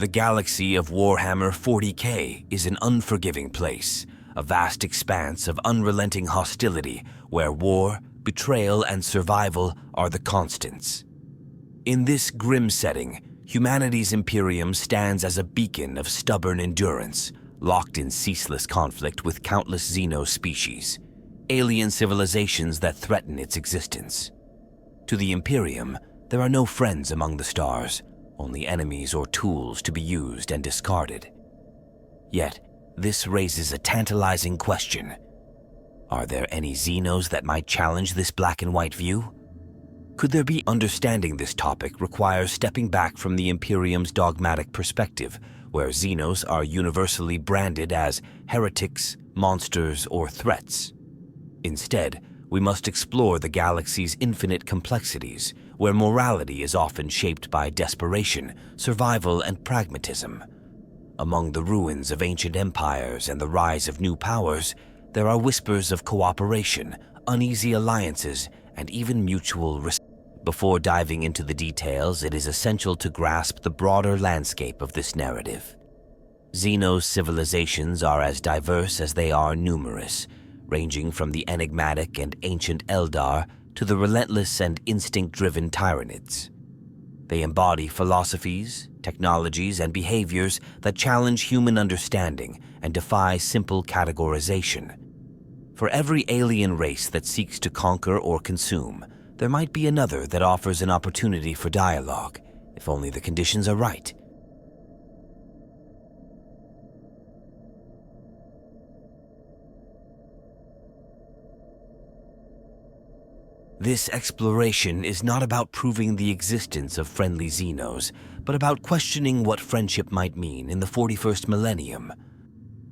The galaxy of Warhammer 40K is an unforgiving place, a vast expanse of unrelenting hostility where war, betrayal, and survival are the constants. In this grim setting, humanity's Imperium stands as a beacon of stubborn endurance, locked in ceaseless conflict with countless Xenos species, alien civilizations that threaten its existence. To the Imperium, there are no friends among the stars, only enemies or tools to be used and discarded. Yet, this raises a tantalizing question. Are there any Xenos that might challenge this black and white view? Could there be understanding this topic requires stepping back from the Imperium's dogmatic perspective, where Xenos are universally branded as heretics, monsters, or threats? Instead, we must explore the galaxy's infinite complexities, where morality is often shaped by desperation, survival, and pragmatism. Among the ruins of ancient empires and the rise of new powers, there are whispers of cooperation, uneasy alliances, and even mutual respect. Before diving into the details, it is essential to grasp the broader landscape of this narrative. Xenos civilizations are as diverse as they are numerous, ranging from the enigmatic and ancient Eldar to the relentless and instinct-driven Tyranids. They embody philosophies, technologies, and behaviors that challenge human understanding and defy simple categorization. For every alien race that seeks to conquer or consume, there might be another that offers an opportunity for dialogue, if only the conditions are right. This exploration is not about proving the existence of friendly Xenos, but about questioning what friendship might mean in the 41st millennium.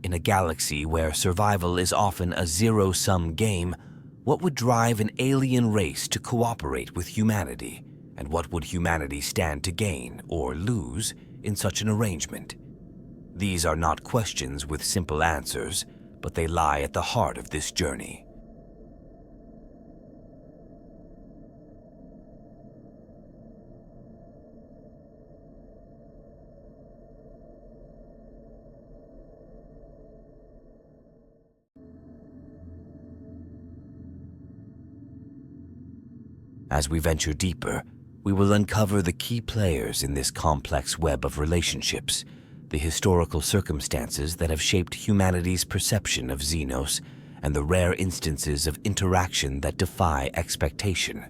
In a galaxy where survival is often a zero-sum game, what would drive an alien race to cooperate with humanity? And what would humanity stand to gain or lose in such an arrangement? These are not questions with simple answers, but they lie at the heart of this journey. As we venture deeper, we will uncover the key players in this complex web of relationships, the historical circumstances that have shaped humanity's perception of Xenos, and the rare instances of interaction that defy expectation.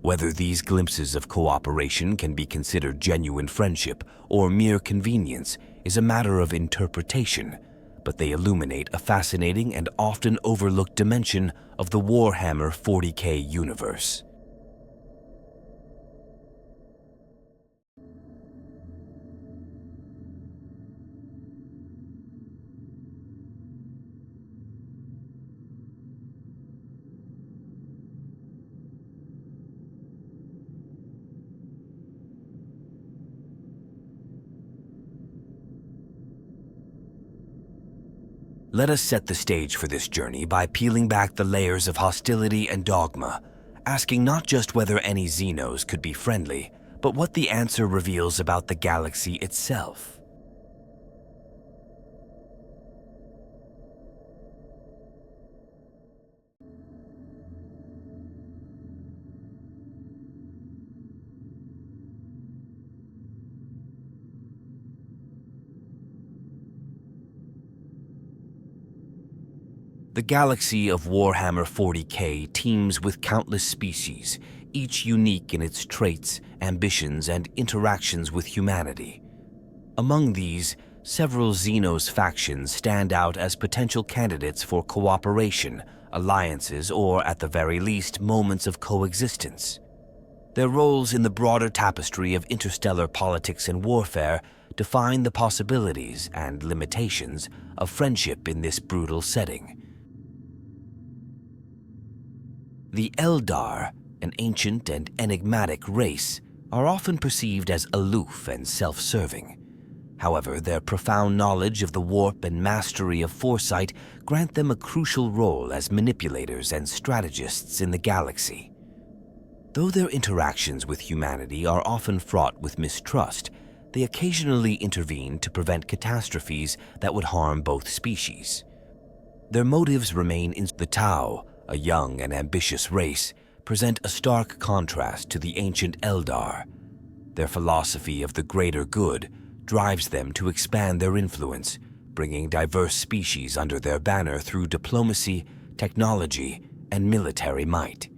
Whether these glimpses of cooperation can be considered genuine friendship or mere convenience is a matter of interpretation, but they illuminate a fascinating and often overlooked dimension of the Warhammer 40K universe. Let us set the stage for this journey by peeling back the layers of hostility and dogma, asking not just whether any Xenos could be friendly, but what the answer reveals about the galaxy itself. The galaxy of Warhammer 40K teems with countless species, each unique in its traits, ambitions, and interactions with humanity. Among these, several Xenos factions stand out as potential candidates for cooperation, alliances, or at the very least, moments of coexistence. Their roles in the broader tapestry of interstellar politics and warfare define the possibilities and limitations of friendship in this brutal setting. The Eldar, an ancient and enigmatic race, are often perceived as aloof and self-serving. However, their profound knowledge of the warp and mastery of foresight grant them a crucial role as manipulators and strategists in the galaxy. Though their interactions with humanity are often fraught with mistrust, they occasionally intervene to prevent catastrophes that would harm both species. Their motives remain in the Tau, a young and ambitious race, present a stark contrast to the ancient Eldar. Their philosophy of the greater good drives them to expand their influence, bringing diverse species under their banner through diplomacy, technology, and military might.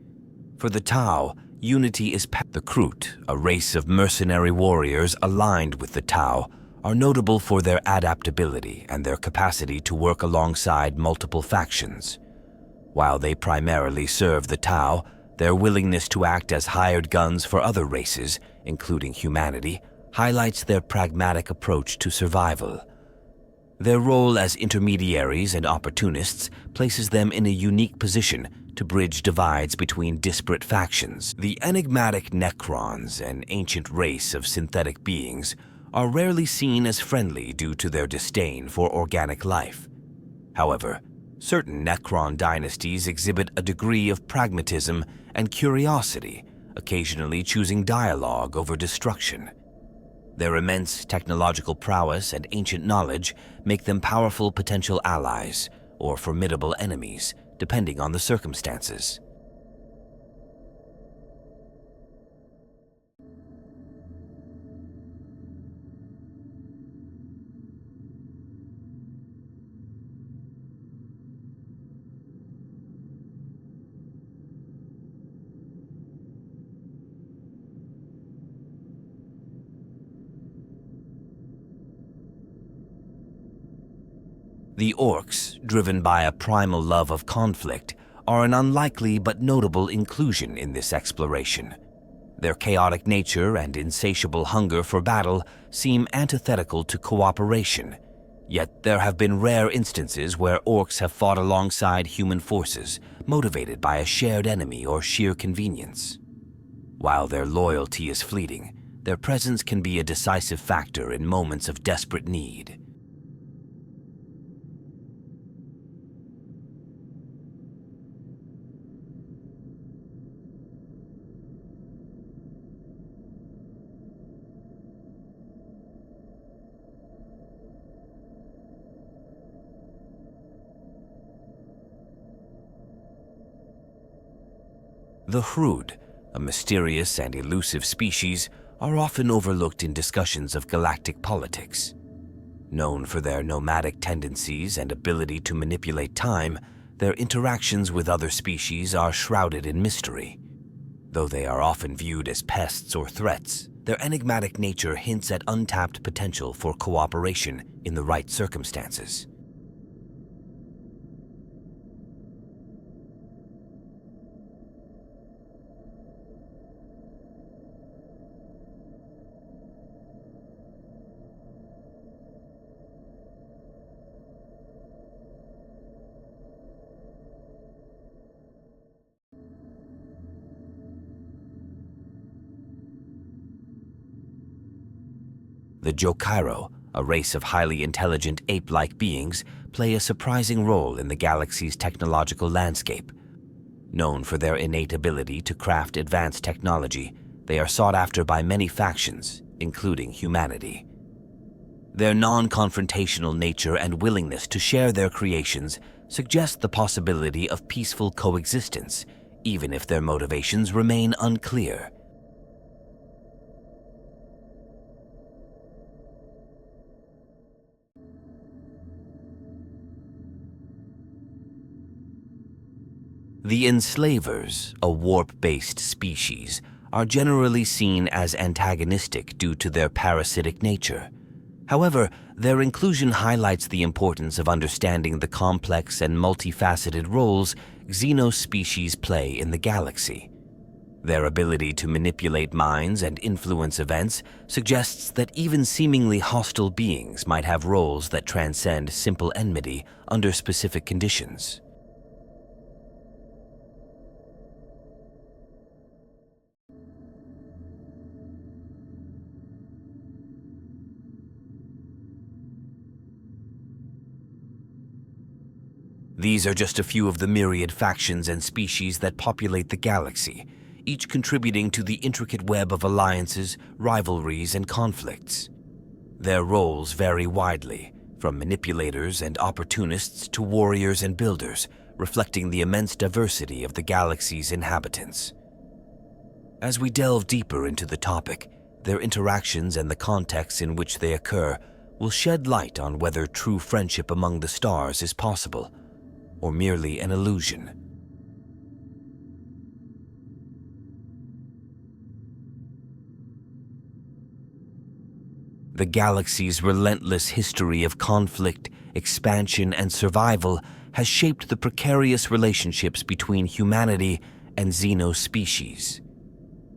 For the Tau, unity is the Kroot, a race of mercenary warriors aligned with the Tau, are notable for their adaptability and their capacity to work alongside multiple factions. While they primarily serve the Tau, their willingness to act as hired guns for other races, including humanity, highlights their pragmatic approach to survival. Their role as intermediaries and opportunists places them in a unique position to bridge divides between disparate factions. The enigmatic Necrons, an ancient race of synthetic beings, are rarely seen as friendly due to their disdain for organic life. However, certain Necron dynasties exhibit a degree of pragmatism and curiosity, occasionally choosing dialogue over destruction. Their immense technological prowess and ancient knowledge make them powerful potential allies or formidable enemies, depending on the circumstances. The Orcs, driven by a primal love of conflict, are an unlikely but notable inclusion in this exploration. Their chaotic nature and insatiable hunger for battle seem antithetical to cooperation, yet there have been rare instances where Orcs have fought alongside human forces, motivated by a shared enemy or sheer convenience. While their loyalty is fleeting, their presence can be a decisive factor in moments of desperate need. The Hrud, a mysterious and elusive species, are often overlooked in discussions of galactic politics. Known for their nomadic tendencies and ability to manipulate time, their interactions with other species are shrouded in mystery. Though they are often viewed as pests or threats, their enigmatic nature hints at untapped potential for cooperation in the right circumstances. The Jokairo, a race of highly intelligent ape-like beings, play a surprising role in the galaxy's technological landscape. Known for their innate ability to craft advanced technology, they are sought after by many factions, including humanity. Their non-confrontational nature and willingness to share their creations suggest the possibility of peaceful coexistence, even if their motivations remain unclear. The Enslavers, a warp-based species, are generally seen as antagonistic due to their parasitic nature. However, their inclusion highlights the importance of understanding the complex and multifaceted roles Xenos species play in the galaxy. Their ability to manipulate minds and influence events suggests that even seemingly hostile beings might have roles that transcend simple enmity under specific conditions. These are just a few of the myriad factions and species that populate the galaxy, each contributing to the intricate web of alliances, rivalries, and conflicts. Their roles vary widely, from manipulators and opportunists to warriors and builders, reflecting the immense diversity of the galaxy's inhabitants. As we delve deeper into the topic, their interactions and the contexts in which they occur will shed light on whether true friendship among the stars is possible, or merely an illusion. The galaxy's relentless history of conflict, expansion, and survival has shaped the precarious relationships between humanity and Xenos species.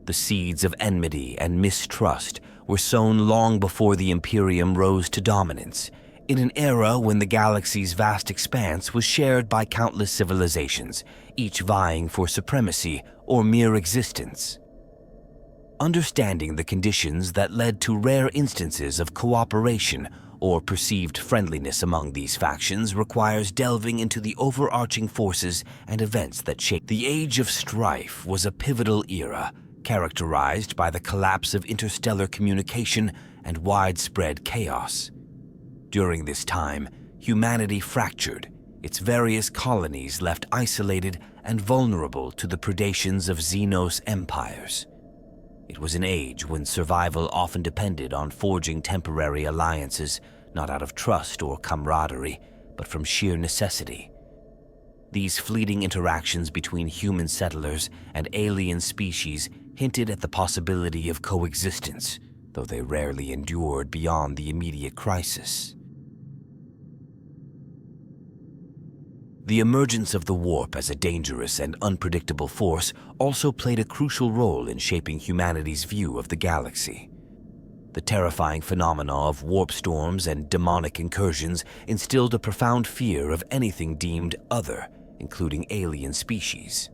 The seeds of enmity and mistrust were sown long before the Imperium rose to dominance, in an era when the galaxy's vast expanse was shared by countless civilizations, each vying for supremacy or mere existence. Understanding the conditions that led to rare instances of cooperation or perceived friendliness among these factions requires delving into the overarching forces and events that shaped. The Age of Strife was a pivotal era, characterized by the collapse of interstellar communication and widespread chaos. During this time, humanity fractured, its various colonies left isolated and vulnerable to the predations of Xenos empires. It was an age when survival often depended on forging temporary alliances, not out of trust or camaraderie, but from sheer necessity. These fleeting interactions between human settlers and alien species hinted at the possibility of coexistence, though they rarely endured beyond the immediate crisis. The emergence of the warp as a dangerous and unpredictable force also played a crucial role in shaping humanity's view of the galaxy. The terrifying phenomena of warp storms and demonic incursions instilled a profound fear of anything deemed other, including alien species.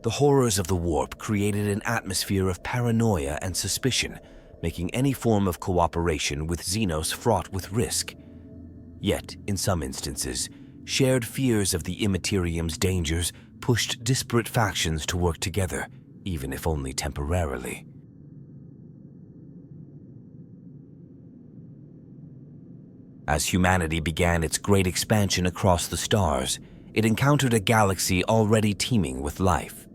The horrors of the warp created an atmosphere of paranoia and suspicion, making any form of cooperation with Xenos fraught with risk. Yet, in some instances, shared fears of the Immaterium's dangers pushed disparate factions to work together, even if only temporarily. As humanity began its great expansion across the stars, it encountered a galaxy already teeming with life.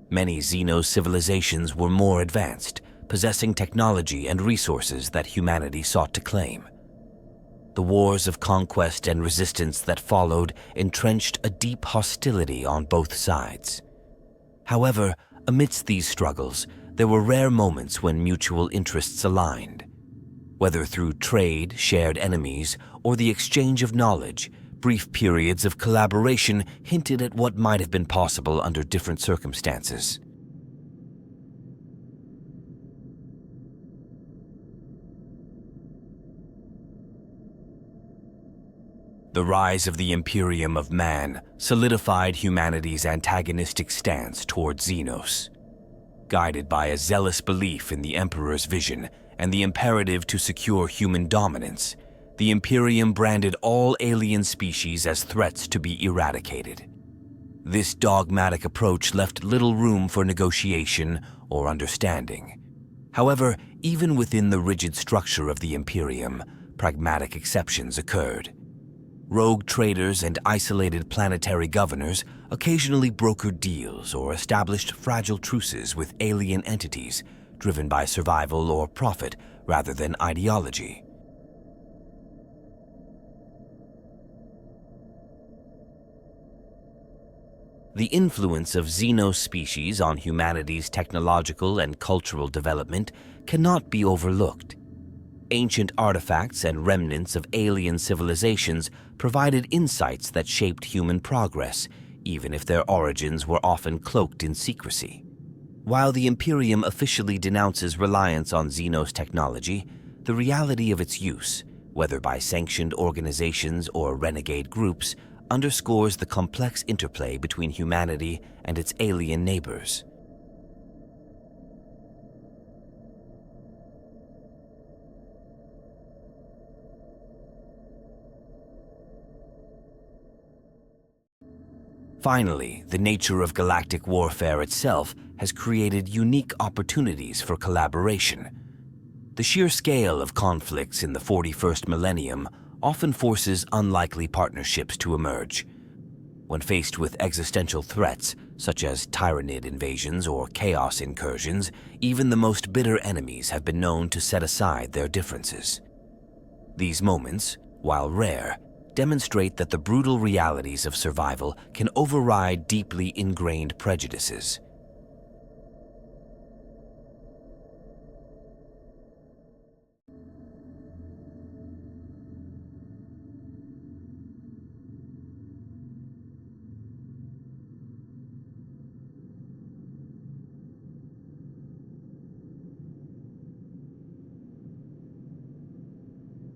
Many Xenos civilizations were more advanced, possessing technology and resources that humanity sought to claim. The wars of conquest and resistance that followed entrenched a deep hostility on both sides. However, amidst these struggles, there were rare moments when mutual interests aligned. Whether through trade, shared enemies, or the exchange of knowledge, brief periods of collaboration hinted at what might have been possible under different circumstances. The rise of the Imperium of Man solidified humanity's antagonistic stance toward Xenos. Guided by a zealous belief in the Emperor's vision and the imperative to secure human dominance, the Imperium branded all alien species as threats to be eradicated. This dogmatic approach left little room for negotiation or understanding. However, even within the rigid structure of the Imperium, pragmatic exceptions occurred. Rogue traders and isolated planetary governors occasionally brokered deals or established fragile truces with alien entities, driven by survival or profit rather than ideology. The influence of Xenos species on humanity's technological and cultural development cannot be overlooked. Ancient artifacts and remnants of alien civilizations provided insights that shaped human progress, even if their origins were often cloaked in secrecy. While the Imperium officially denounces reliance on Xenos technology, the reality of its use, whether by sanctioned organizations or renegade groups, underscores the complex interplay between humanity and its alien neighbors. Finally, the nature of galactic warfare itself has created unique opportunities for collaboration. The sheer scale of conflicts in the 41st millennium often forces unlikely partnerships to emerge. When faced with existential threats, such as Tyranid invasions or chaos incursions, even the most bitter enemies have been known to set aside their differences. These moments, while rare, demonstrate that the brutal realities of survival can override deeply ingrained prejudices.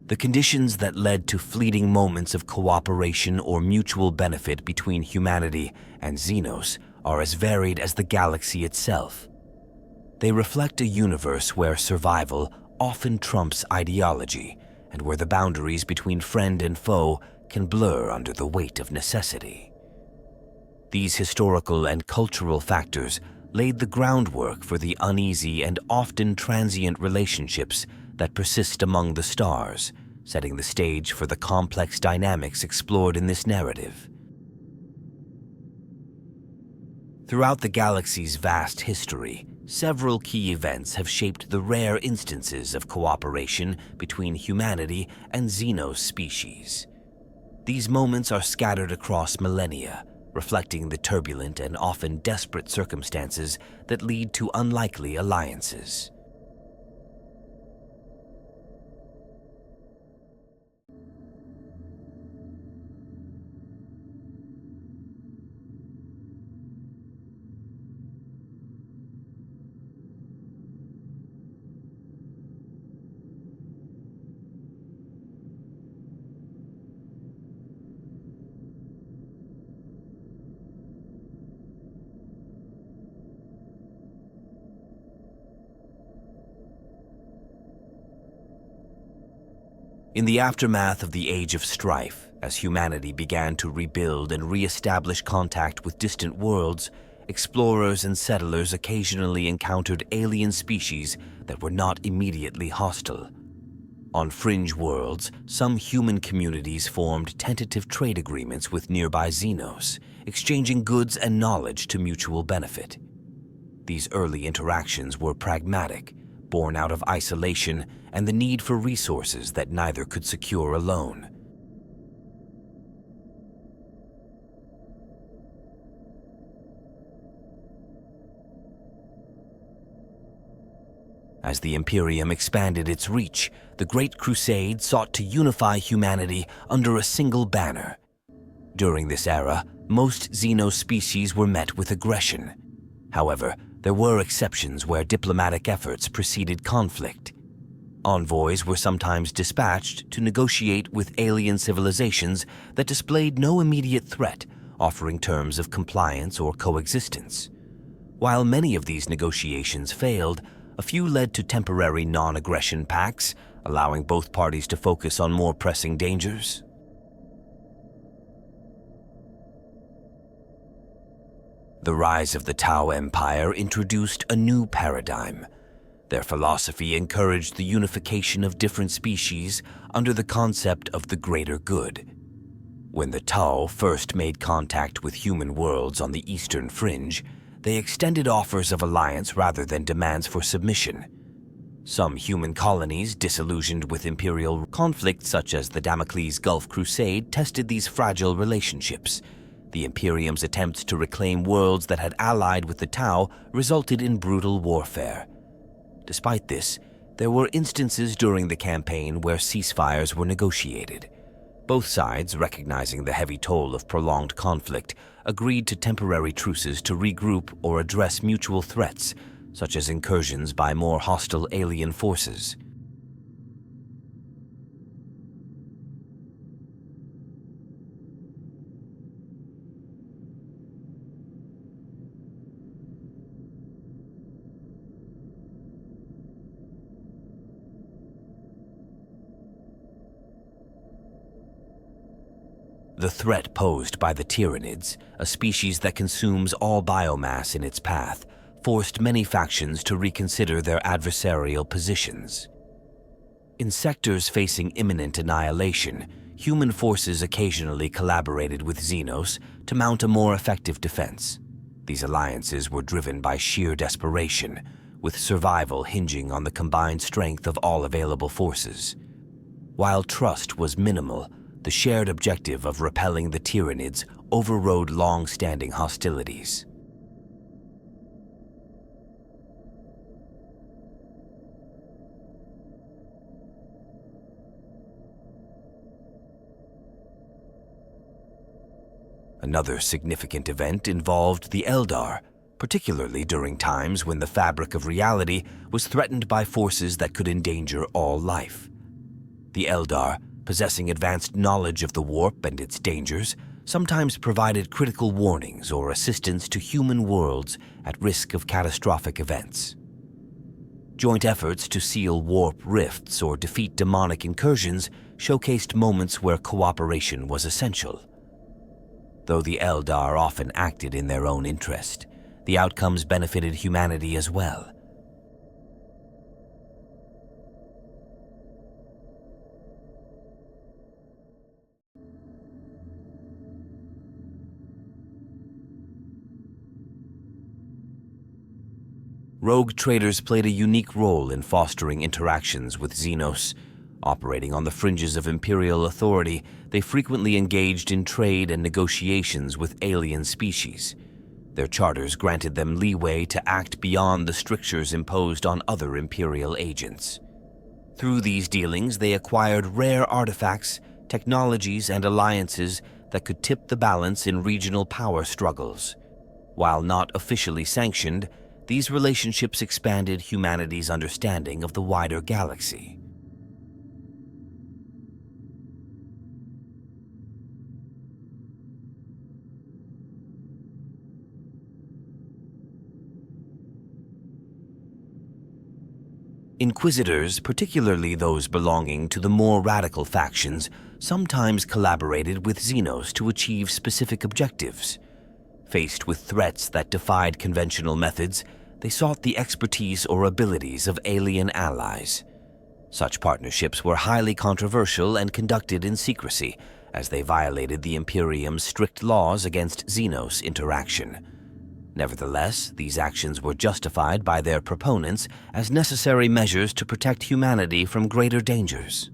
The conditions that led to fleeting moments of cooperation or mutual benefit between humanity and Xenos are as varied as the galaxy itself. They reflect a universe where survival often trumps ideology, and where the boundaries between friend and foe can blur under the weight of necessity. These historical and cultural factors laid the groundwork for the uneasy and often transient relationships that persist among the stars, setting the stage for the complex dynamics explored in this narrative. Throughout the galaxy's vast history, several key events have shaped the rare instances of cooperation between humanity and Xenos species. These moments are scattered across millennia, reflecting the turbulent and often desperate circumstances that lead to unlikely alliances. In the aftermath of the Age of Strife, as humanity began to rebuild and re-establish contact with distant worlds, explorers and settlers occasionally encountered alien species that were not immediately hostile. On fringe worlds, some human communities formed tentative trade agreements with nearby Xenos, exchanging goods and knowledge to mutual benefit. These early interactions were pragmatic, born out of isolation and the need for resources that neither could secure alone. As the Imperium expanded its reach, the Great Crusade sought to unify humanity under a single banner. During this era, most Xenos species were met with aggression. However, there were exceptions where diplomatic efforts preceded conflict. Envoys were sometimes dispatched to negotiate with alien civilizations that displayed no immediate threat, offering terms of compliance or coexistence. While many of these negotiations failed, a few led to temporary non-aggression pacts, allowing both parties to focus on more pressing dangers. The rise of the Tau Empire introduced a new paradigm. Their philosophy encouraged the unification of different species under the concept of the greater good. When the Tau first made contact with human worlds on the eastern fringe, they extended offers of alliance rather than demands for submission. Some human colonies, disillusioned with imperial conflict such as the Damocles Gulf Crusade, tested these fragile relationships. The Imperium's attempts to reclaim worlds that had allied with the Tau resulted in brutal warfare. Despite this, there were instances during the campaign where ceasefires were negotiated. Both sides, recognizing the heavy toll of prolonged conflict, agreed to temporary truces to regroup or address mutual threats, such as incursions by more hostile alien forces. The threat posed by the Tyranids, a species that consumes all biomass in its path, forced many factions to reconsider their adversarial positions. In sectors facing imminent annihilation, human forces occasionally collaborated with Xenos to mount a more effective defense. These alliances were driven by sheer desperation, with survival hinging on the combined strength of all available forces. While trust was minimal, the shared objective of repelling the Tyranids overrode long-standing hostilities. Another significant event involved the Eldar, particularly during times when the fabric of reality was threatened by forces that could endanger all life. The Eldar, possessing advanced knowledge of the warp and its dangers, sometimes provided critical warnings or assistance to human worlds at risk of catastrophic events. Joint efforts to seal warp rifts or defeat demonic incursions showcased moments where cooperation was essential. Though the Eldar often acted in their own interest, the outcomes benefited humanity as well. Rogue traders played a unique role in fostering interactions with Xenos. Operating on the fringes of Imperial authority, they frequently engaged in trade and negotiations with alien species. Their charters granted them leeway to act beyond the strictures imposed on other Imperial agents. Through these dealings, they acquired rare artifacts, technologies, and alliances that could tip the balance in regional power struggles. While not officially sanctioned, these relationships expanded humanity's understanding of the wider galaxy. Inquisitors, particularly those belonging to the more radical factions, sometimes collaborated with Xenos to achieve specific objectives. Faced with threats that defied conventional methods, they sought the expertise or abilities of alien allies. Such partnerships were highly controversial and conducted in secrecy, as they violated the Imperium's strict laws against Xenos interaction. Nevertheless, these actions were justified by their proponents as necessary measures to protect humanity from greater dangers.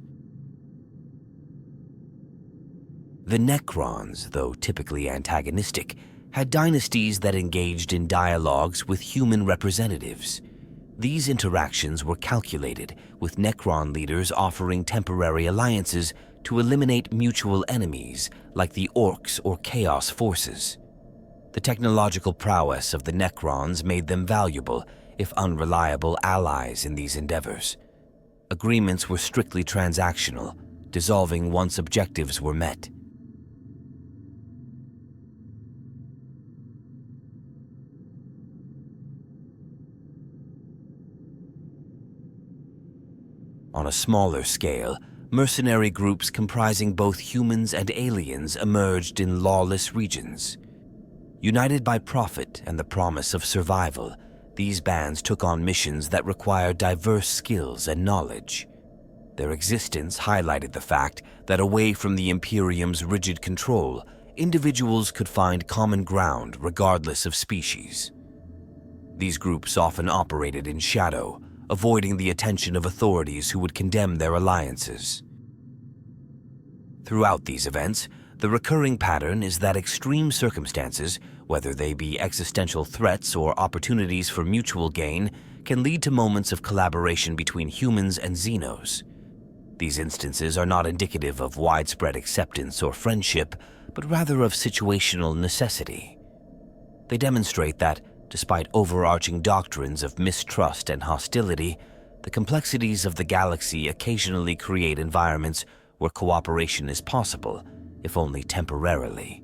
The Necrons, though typically antagonistic, had dynasties that engaged in dialogues with human representatives. These interactions were calculated, with Necron leaders offering temporary alliances to eliminate mutual enemies like the Orcs or Chaos forces. The technological prowess of the Necrons made them valuable, if unreliable, allies in these endeavors. Agreements were strictly transactional, dissolving once objectives were met. On a smaller scale, mercenary groups comprising both humans and aliens emerged in lawless regions. United by profit and the promise of survival, these bands took on missions that required diverse skills and knowledge. Their existence highlighted the fact that away from the Imperium's rigid control, individuals could find common ground regardless of species. These groups often operated in shadow, avoiding the attention of authorities who would condemn their alliances. Throughout these events, the recurring pattern is that extreme circumstances, whether they be existential threats or opportunities for mutual gain, can lead to moments of collaboration between humans and Xenos. These instances are not indicative of widespread acceptance or friendship, but rather of situational necessity. They demonstrate that, despite overarching doctrines of mistrust and hostility, the complexities of the galaxy occasionally create environments where cooperation is possible, if only temporarily.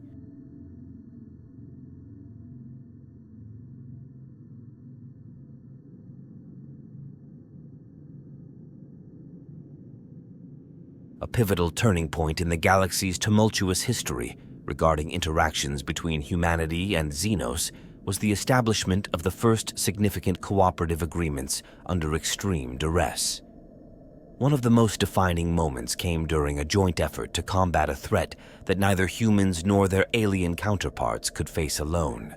A pivotal turning point in the galaxy's tumultuous history regarding interactions between humanity and Xenos was the establishment of the first significant cooperative agreements under extreme duress. One of the most defining moments came during a joint effort to combat a threat that neither humans nor their alien counterparts could face alone.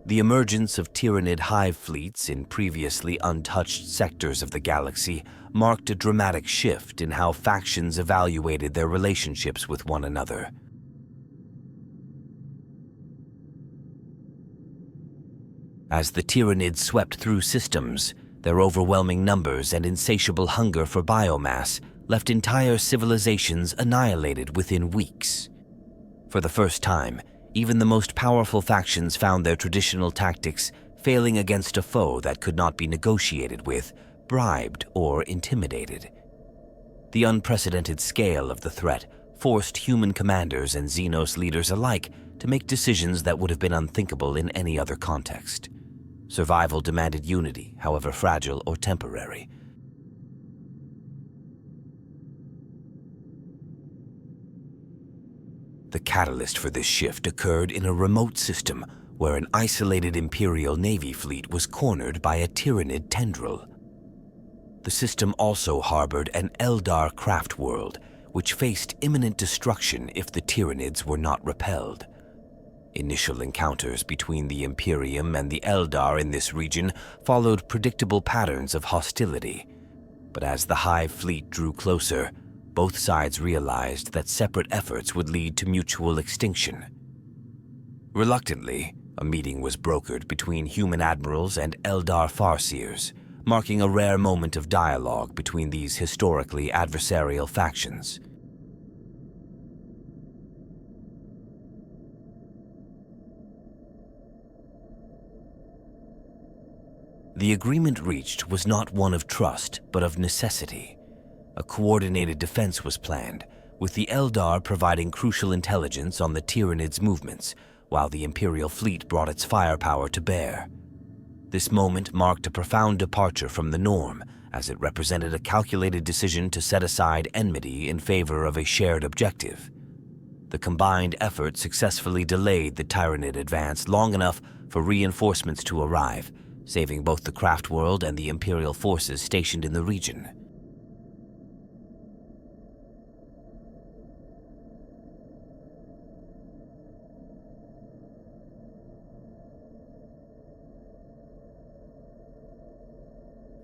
The emergence of Tyranid hive fleets in previously untouched sectors of the galaxy marked a dramatic shift in how factions evaluated their relationships with one another. As the Tyranids swept through systems, their overwhelming numbers and insatiable hunger for biomass left entire civilizations annihilated within weeks. For the first time, even the most powerful factions found their traditional tactics failing against a foe that could not be negotiated with, bribed, or intimidated. The unprecedented scale of the threat forced human commanders and Xenos leaders alike to make decisions that would have been unthinkable in any other context. Survival demanded unity, however fragile or temporary. The catalyst for this shift occurred in a remote system where an isolated Imperial Navy fleet was cornered by a Tyranid tendril. The system also harbored an Eldar craft world, which faced imminent destruction if the Tyranids were not repelled. Initial encounters between the Imperium and the Eldar in this region followed predictable patterns of hostility, but as the Hive fleet drew closer, both sides realized that separate efforts would lead to mutual extinction. Reluctantly, a meeting was brokered between human admirals and Eldar farseers, marking a rare moment of dialogue between these historically adversarial factions. The agreement reached was not one of trust, but of necessity. A coordinated defense was planned, with the Eldar providing crucial intelligence on the Tyranids' movements, while the Imperial fleet brought its firepower to bear. This moment marked a profound departure from the norm, as it represented a calculated decision to set aside enmity in favor of a shared objective. The combined effort successfully delayed the Tyranid advance long enough for reinforcements to arrive, saving both the craft world and the Imperial forces stationed in the region.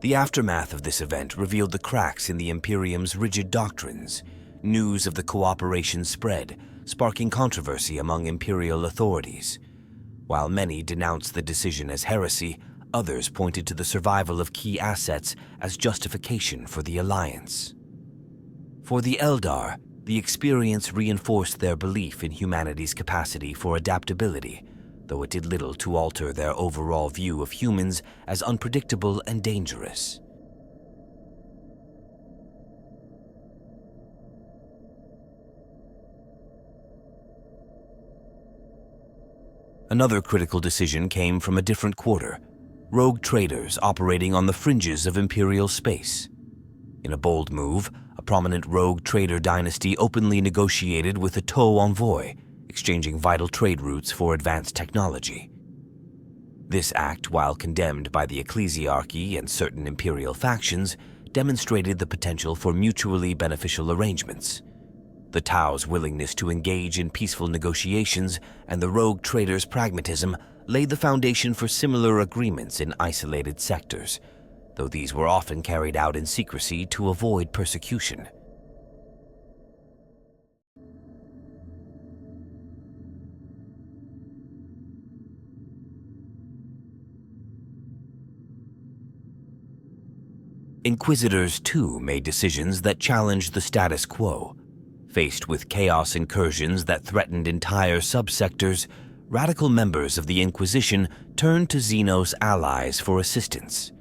The aftermath of this event revealed the cracks in the Imperium's rigid doctrines. News of the cooperation spread, sparking controversy among Imperial authorities. While many denounced the decision as heresy, others pointed to the survival of key assets as justification for the alliance. For the Eldar, the experience reinforced their belief in humanity's capacity for adaptability, though it did little to alter their overall view of humans as unpredictable and dangerous. Another critical decision came from a different quarter: rogue traders operating on the fringes of Imperial space. In a bold move, a prominent rogue trader dynasty openly negotiated with a Tow envoy, exchanging vital trade routes for advanced technology. This act, while condemned by the ecclesiarchy and certain Imperial factions, demonstrated the potential for mutually beneficial arrangements. The Tau's willingness to engage in peaceful negotiations and the rogue traders' pragmatism laid the foundation for similar agreements in isolated sectors, though these were often carried out in secrecy to avoid persecution. Inquisitors, too, made decisions that challenged the status quo. Faced with chaos incursions that threatened entire subsectors, radical members of the Inquisition turned to Xenos allies for assistance.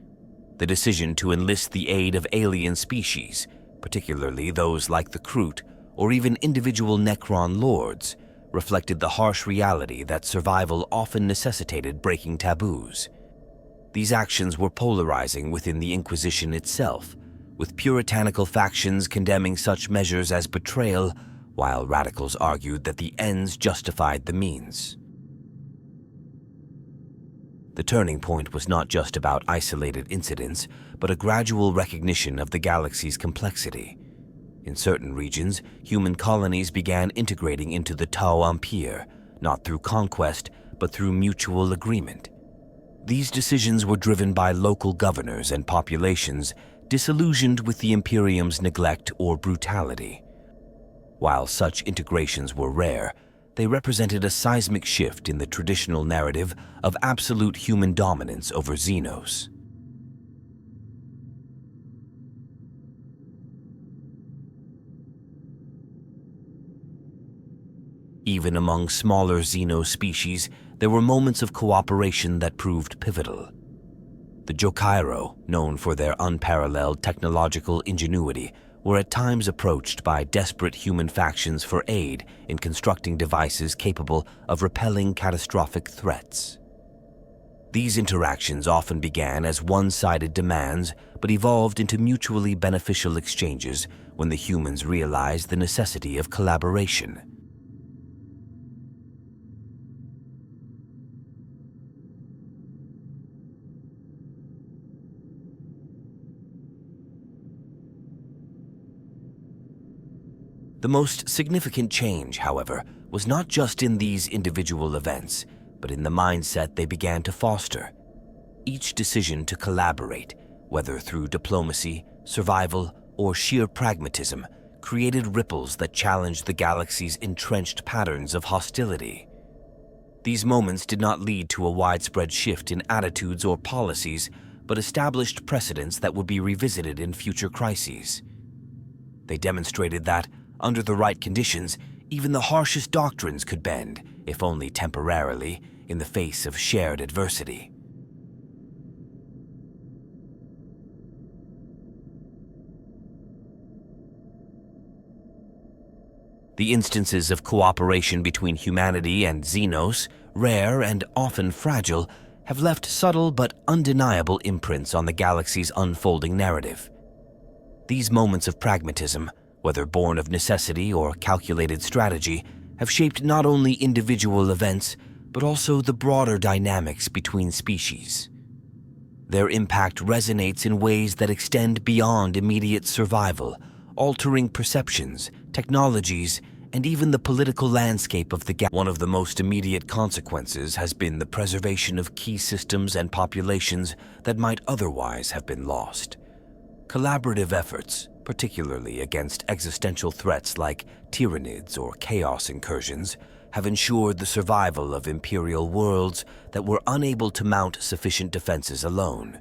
The decision to enlist the aid of alien species, particularly those like the Kroot, or even individual Necron lords, reflected the harsh reality that survival often necessitated breaking taboos. These actions were polarizing within the Inquisition itself, with puritanical factions condemning such measures as betrayal, while radicals argued that the ends justified the means. The turning point was not just about isolated incidents, but a gradual recognition of the galaxy's complexity. In certain regions, human colonies began integrating into the Tau Empire, not through conquest, but through mutual agreement. These decisions were driven by local governors and populations disillusioned with the Imperium's neglect or brutality. While such integrations were rare, they represented a seismic shift in the traditional narrative of absolute human dominance over Xenos. Even among smaller Xeno species, there were moments of cooperation that proved pivotal. The Jokairo, known for their unparalleled technological ingenuity, were at times approached by desperate human factions for aid in constructing devices capable of repelling catastrophic threats. These interactions often began as one-sided demands, but evolved into mutually beneficial exchanges when the humans realized the necessity of collaboration. The most significant change, however, was not just in these individual events, but in the mindset they began to foster. Each decision to collaborate, whether through diplomacy, survival, or sheer pragmatism, created ripples that challenged the galaxy's entrenched patterns of hostility. These moments did not lead to a widespread shift in attitudes or policies, but established precedents that would be revisited in future crises. They demonstrated that, under the right conditions, even the harshest doctrines could bend, if only temporarily, in the face of shared adversity. The instances of cooperation between humanity and Xenos, rare and often fragile, have left subtle but undeniable imprints on the galaxy's unfolding narrative. These moments of pragmatism, whether born of necessity or calculated strategy, have shaped not only individual events, but also the broader dynamics between species. Their impact resonates in ways that extend beyond immediate survival, altering perceptions, technologies, and even the political landscape of the galaxy. One of the most immediate consequences has been the preservation of key systems and populations that might otherwise have been lost. Collaborative efforts, particularly against existential threats like Tyranids or chaos incursions, have ensured the survival of imperial worlds that were unable to mount sufficient defenses alone.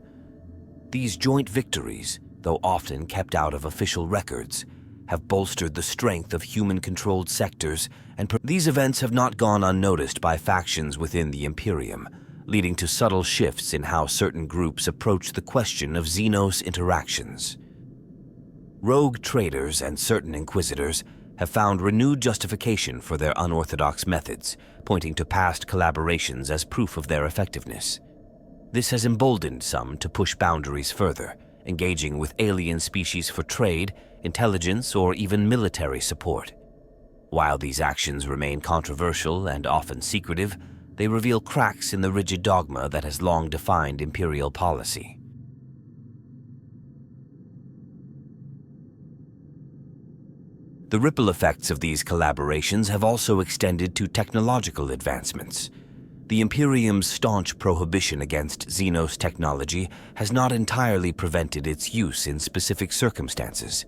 These joint victories, though often kept out of official records, have bolstered the strength of human-controlled sectors, and these events have not gone unnoticed by factions within the Imperium, leading to subtle shifts in how certain groups approach the question of Xenos interactions. Rogue traders and certain inquisitors have found renewed justification for their unorthodox methods, pointing to past collaborations as proof of their effectiveness. This has emboldened some to push boundaries further, engaging with alien species for trade, intelligence, or even military support. While these actions remain controversial and often secretive, they reveal cracks in the rigid dogma that has long defined imperial policy. The ripple effects of these collaborations have also extended to technological advancements. The Imperium's staunch prohibition against Xenos technology has not entirely prevented its use in specific circumstances.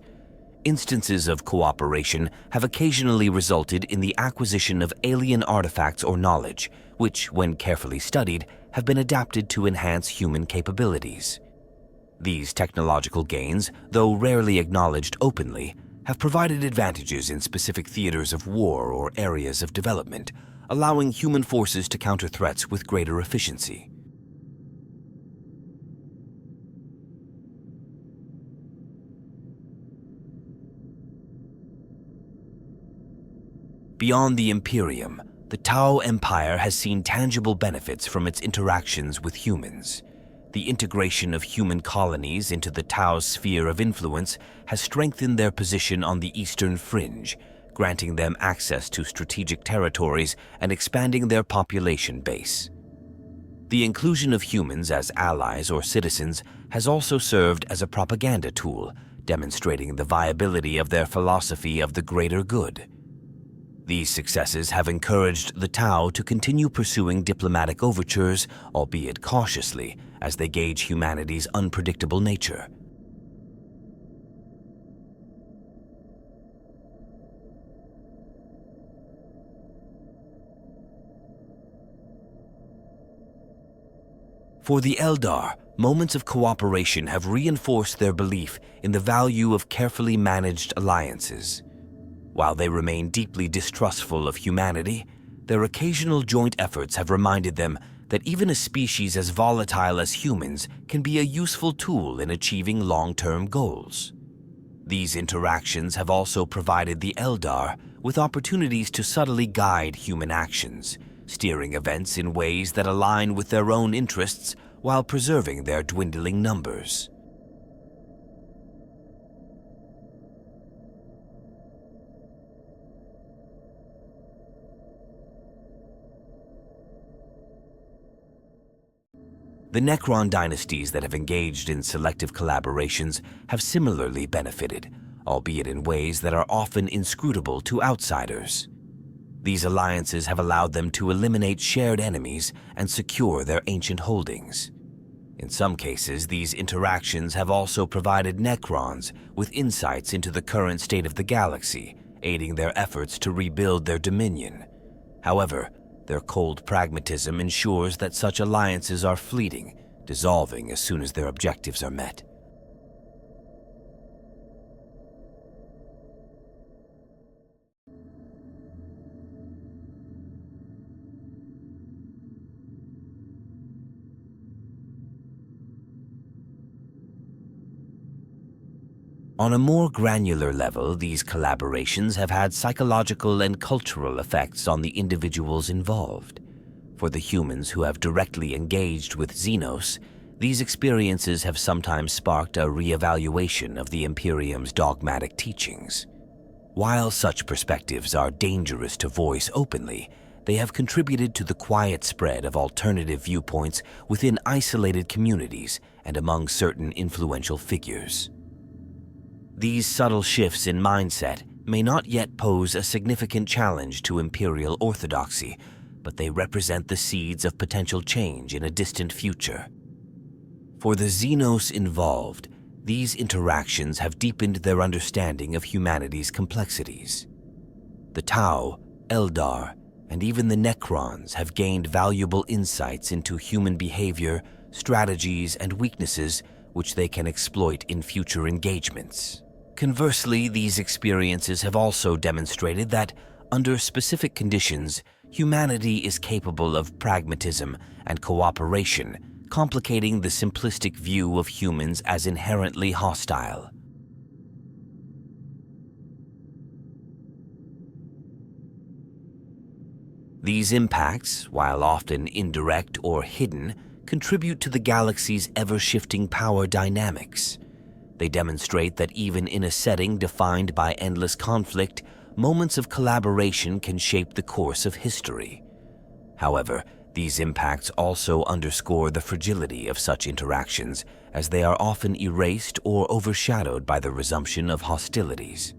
Instances of cooperation have occasionally resulted in the acquisition of alien artifacts or knowledge, which, when carefully studied, have been adapted to enhance human capabilities. These technological gains, though rarely acknowledged openly, have provided advantages in specific theaters of war or areas of development, allowing human forces to counter threats with greater efficiency. Beyond the Imperium, the Tau Empire has seen tangible benefits from its interactions with humans. The integration of human colonies into the Tau's sphere of influence has strengthened their position on the eastern fringe, granting them access to strategic territories and expanding their population base. The inclusion of humans as allies or citizens has also served as a propaganda tool, demonstrating the viability of their philosophy of the greater good. These successes have encouraged the Tau to continue pursuing diplomatic overtures, albeit cautiously, as they gauge humanity's unpredictable nature. For the Eldar, moments of cooperation have reinforced their belief in the value of carefully managed alliances. While they remain deeply distrustful of humanity, their occasional joint efforts have reminded them that even a species as volatile as humans can be a useful tool in achieving long-term goals. These interactions have also provided the Eldar with opportunities to subtly guide human actions, steering events in ways that align with their own interests while preserving their dwindling numbers. The Necron dynasties that have engaged in selective collaborations have similarly benefited, albeit in ways that are often inscrutable to outsiders. These alliances have allowed them to eliminate shared enemies and secure their ancient holdings. In some cases, these interactions have also provided Necrons with insights into the current state of the galaxy, aiding their efforts to rebuild their dominion. However, their cold pragmatism ensures that such alliances are fleeting, dissolving as soon as their objectives are met. On a more granular level, these collaborations have had psychological and cultural effects on the individuals involved. For the humans who have directly engaged with Xenos, these experiences have sometimes sparked a reevaluation of the Imperium's dogmatic teachings. While such perspectives are dangerous to voice openly, they have contributed to the quiet spread of alternative viewpoints within isolated communities and among certain influential figures. These subtle shifts in mindset may not yet pose a significant challenge to imperial orthodoxy, but they represent the seeds of potential change in a distant future. For the Xenos involved, these interactions have deepened their understanding of humanity's complexities. The Tau, Eldar, and even the Necrons have gained valuable insights into human behavior, strategies, and weaknesses which they can exploit in future engagements. Conversely, these experiences have also demonstrated that, under specific conditions, humanity is capable of pragmatism and cooperation, complicating the simplistic view of humans as inherently hostile. These impacts, while often indirect or hidden, contribute to the galaxy's ever-shifting power dynamics. They demonstrate that even in a setting defined by endless conflict, moments of collaboration can shape the course of history. However, these impacts also underscore the fragility of such interactions, as they are often erased or overshadowed by the resumption of hostilities.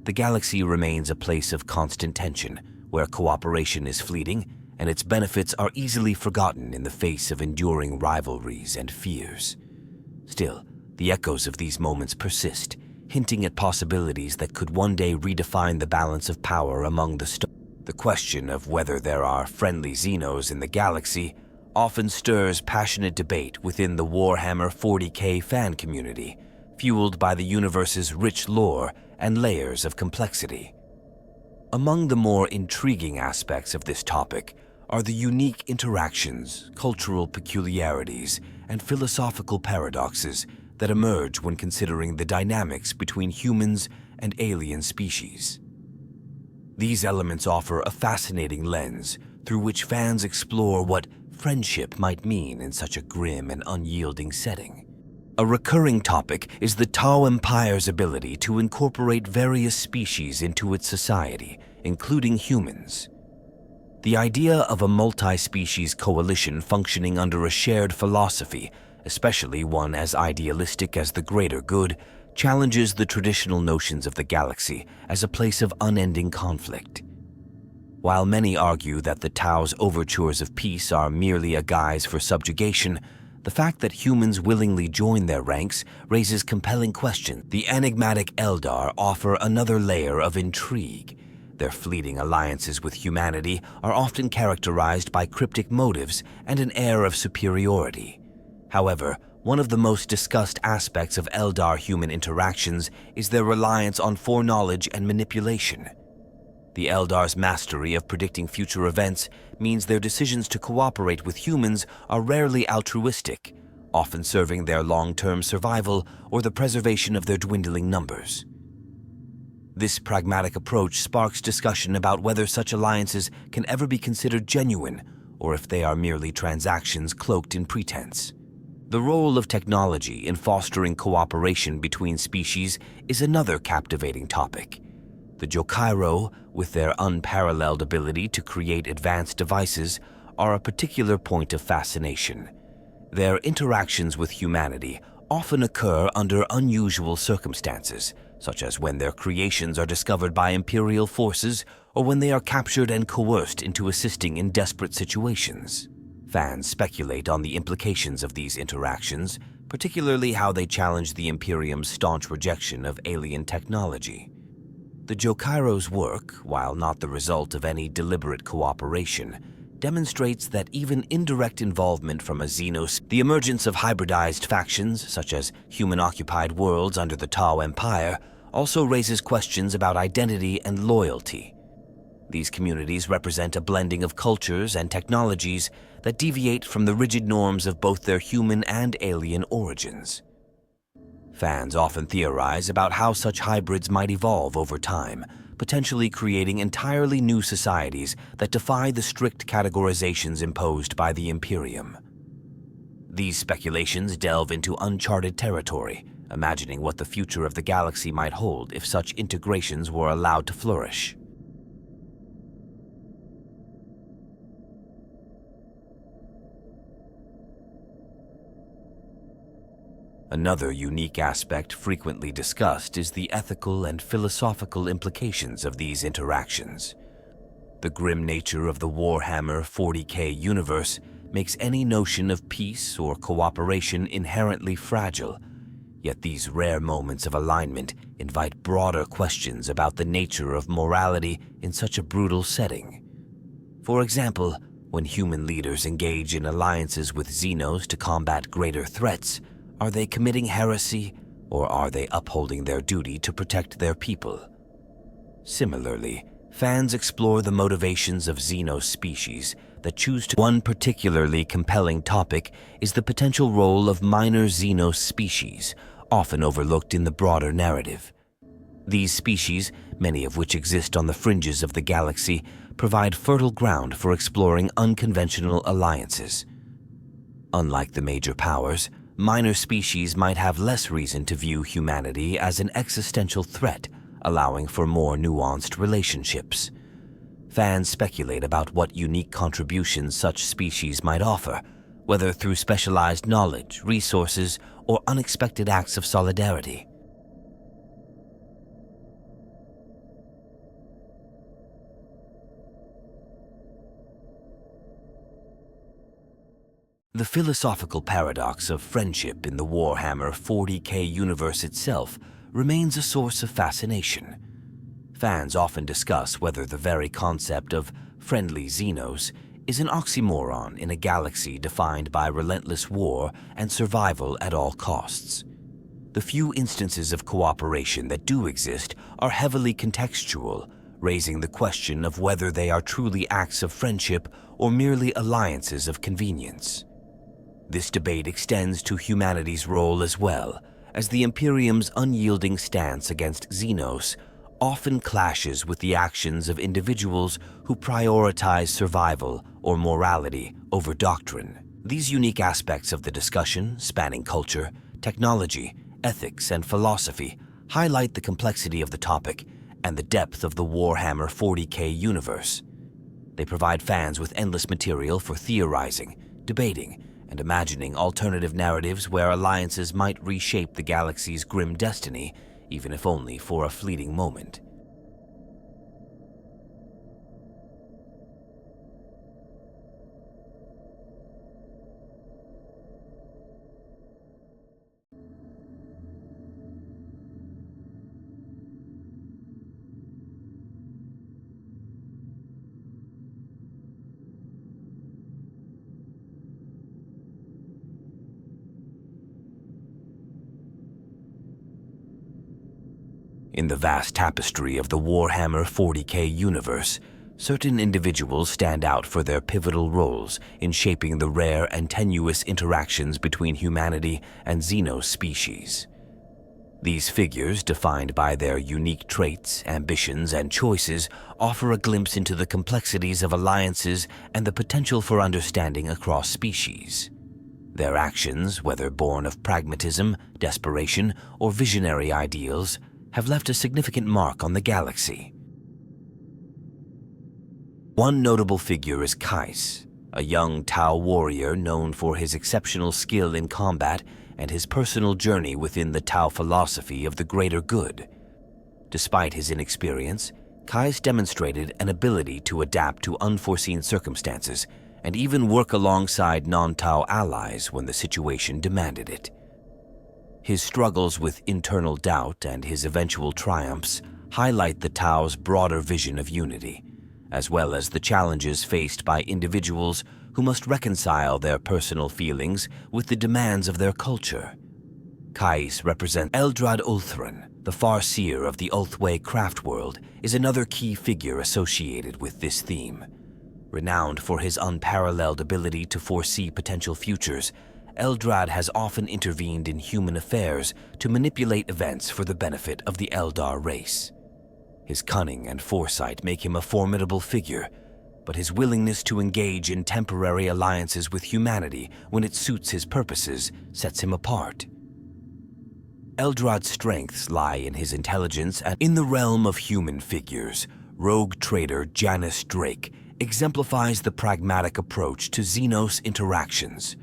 The galaxy remains a place of constant tension, where cooperation is fleeting and its benefits are easily forgotten in the face of enduring rivalries and fears. Still, the echoes of these moments persist, hinting at possibilities that could one day redefine the balance of power among the stars. The question of whether there are friendly Xenos in the galaxy often stirs passionate debate within the Warhammer 40K fan community, fueled by the universe's rich lore and layers of complexity. Among the more intriguing aspects of this topic are the unique interactions, cultural peculiarities, and philosophical paradoxes that emerge when considering the dynamics between humans and alien species. These elements offer a fascinating lens through which fans explore what friendship might mean in such a grim and unyielding setting. A recurring topic is the Tau Empire's ability to incorporate various species into its society, including humans. The idea of a multi-species coalition functioning under a shared philosophy, especially one as idealistic as the greater good, challenges the traditional notions of the galaxy as a place of unending conflict. While many argue that the Tau's overtures of peace are merely a guise for subjugation, the fact that humans willingly join their ranks raises compelling questions. The enigmatic Eldar offer another layer of intrigue. Their fleeting alliances with humanity are often characterized by cryptic motives and an air of superiority. However, one of the most discussed aspects of Eldar-human interactions is their reliance on foreknowledge and manipulation. The Eldar's mastery of predicting future events means their decisions to cooperate with humans are rarely altruistic, often serving their long-term survival or the preservation of their dwindling numbers. This pragmatic approach sparks discussion about whether such alliances can ever be considered genuine or if they are merely transactions cloaked in pretense. The role of technology in fostering cooperation between species is another captivating topic. The Jokairo, with their unparalleled ability to create advanced devices, are a particular point of fascination. Their interactions with humanity often occur under unusual circumstances, such as when their creations are discovered by Imperial forces or when they are captured and coerced into assisting in desperate situations. Fans speculate on the implications of these interactions, particularly how they challenge the Imperium's staunch rejection of alien technology. The Jokairo's work, while not the result of any deliberate cooperation, demonstrates that even indirect involvement from a Xenos, the emergence of hybridized factions such as human-occupied worlds under the Tau Empire, also raises questions about identity and loyalty. These communities represent a blending of cultures and technologies that deviate from the rigid norms of both their human and alien origins. Fans often theorize about how such hybrids might evolve over time, potentially creating entirely new societies that defy the strict categorizations imposed by the Imperium. These speculations delve into uncharted territory, imagining what the future of the galaxy might hold if such integrations were allowed to flourish. Another unique aspect frequently discussed is the ethical and philosophical implications of these interactions. The grim nature of the Warhammer 40K universe makes any notion of peace or cooperation inherently fragile, yet these rare moments of alignment invite broader questions about the nature of morality in such a brutal setting. For example, when human leaders engage in alliances with Xenos to combat greater threats, are they committing heresy, or are they upholding their duty to protect their people? Similarly, fans explore the motivations of Xenos species that choose to. One particularly compelling topic is the potential role of minor Xenos species, often overlooked in the broader narrative. These species, many of which exist on the fringes of the galaxy, provide fertile ground for exploring unconventional alliances. Unlike the major powers, minor species might have less reason to view humanity as an existential threat, allowing for more nuanced relationships. Fans speculate about what unique contributions such species might offer, whether through specialized knowledge, resources, or unexpected acts of solidarity. The philosophical paradox of friendship in the Warhammer 40K universe itself remains a source of fascination. Fans often discuss whether the very concept of friendly Xenos is an oxymoron in a galaxy defined by relentless war and survival at all costs. The few instances of cooperation that do exist are heavily contextual, raising the question of whether they are truly acts of friendship or merely alliances of convenience. This debate extends to humanity's role as well, as the Imperium's unyielding stance against Xenos often clashes with the actions of individuals who prioritize survival or morality over doctrine. These unique aspects of the discussion, spanning culture, technology, ethics, and philosophy, highlight the complexity of the topic and the depth of the Warhammer 40K universe. They provide fans with endless material for theorizing, debating, and imagining alternative narratives where alliances might reshape the galaxy's grim destiny, even if only for a fleeting moment. In the vast tapestry of the Warhammer 40K universe, certain individuals stand out for their pivotal roles in shaping the rare and tenuous interactions between humanity and Xenos species. These figures, defined by their unique traits, ambitions, and choices, offer a glimpse into the complexities of alliances and the potential for understanding across species. Their actions, whether born of pragmatism, desperation, or visionary ideals, have left a significant mark on the galaxy. One notable figure is Kais, a young Tau warrior known for his exceptional skill in combat and his personal journey within the Tau philosophy of the greater good. Despite his inexperience, Kais demonstrated an ability to adapt to unforeseen circumstances and even work alongside non-Tau allies when the situation demanded it. His struggles with internal doubt and his eventual triumphs highlight the Tau's broader vision of unity, as well as the challenges faced by individuals who must reconcile their personal feelings with the demands of their culture. Kais represents Eldrad Ulthran, the Farseer of the Ulthway craft world, is another key figure associated with this theme. Renowned for his unparalleled ability to foresee potential futures, Eldrad has often intervened in human affairs to manipulate events for the benefit of the Eldar race. His cunning and foresight make him a formidable figure, but his willingness to engage in temporary alliances with humanity when it suits his purposes sets him apart. Eldrad's strengths lie in his intelligence, and in the realm of human figures, rogue trader Janus Drake exemplifies the pragmatic approach to Xenos interactions.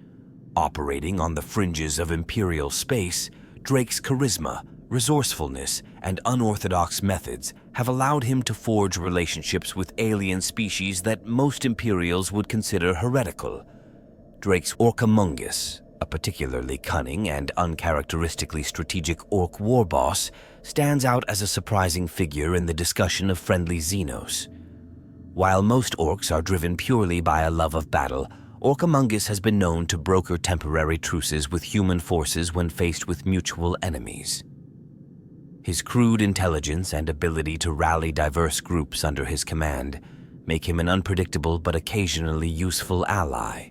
Operating on the fringes of Imperial space, Drake's charisma, resourcefulness, and unorthodox methods have allowed him to forge relationships with alien species that most Imperials would consider heretical. Drake's Orcamungus, a particularly cunning and uncharacteristically strategic Orc war boss, stands out as a surprising figure in the discussion of friendly Xenos. While most Orcs are driven purely by a love of battle, Orcamungus has been known to broker temporary truces with human forces when faced with mutual enemies. His crude intelligence and ability to rally diverse groups under his command make him an unpredictable but occasionally useful ally.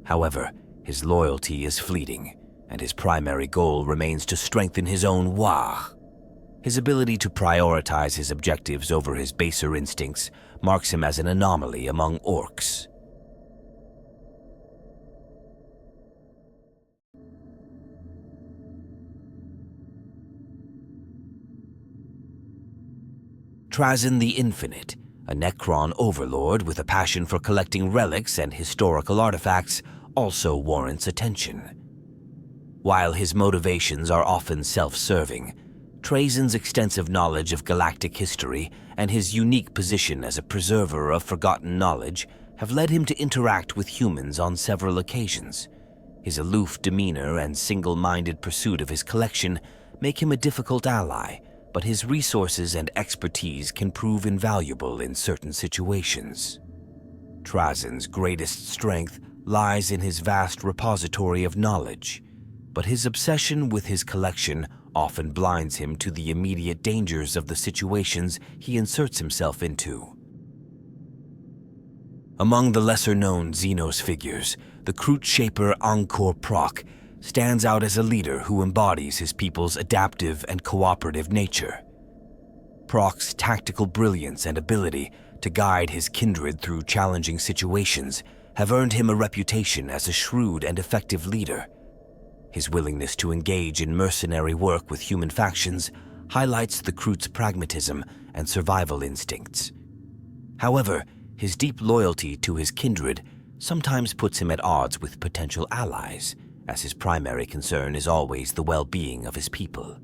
However, his loyalty is fleeting, and his primary goal remains to strengthen his own Wah. His ability to prioritize his objectives over his baser instincts marks him as an anomaly among Orcs. Trazyn the Infinite, a Necron overlord with a passion for collecting relics and historical artifacts, also warrants attention. While his motivations are often self-serving, Trazyn's extensive knowledge of galactic history and his unique position as a preserver of forgotten knowledge have led him to interact with humans on several occasions. His aloof demeanor and single-minded pursuit of his collection make him a difficult ally, but his resources and expertise can prove invaluable in certain situations. Trazyn's greatest strength lies in his vast repository of knowledge, but his obsession with his collection often blinds him to the immediate dangers of the situations he inserts himself into. Among the lesser-known Xenos figures, the Kroot Shaper Angkor Proc stands out as a leader who embodies his people's adaptive and cooperative nature. Proc's tactical brilliance and ability to guide his kindred through challenging situations have earned him a reputation as a shrewd and effective leader. His willingness to engage in mercenary work with human factions highlights the Kroot's pragmatism and survival instincts. However, His deep loyalty to his kindred sometimes puts him at odds with potential allies, as his primary concern is always the well-being of his people.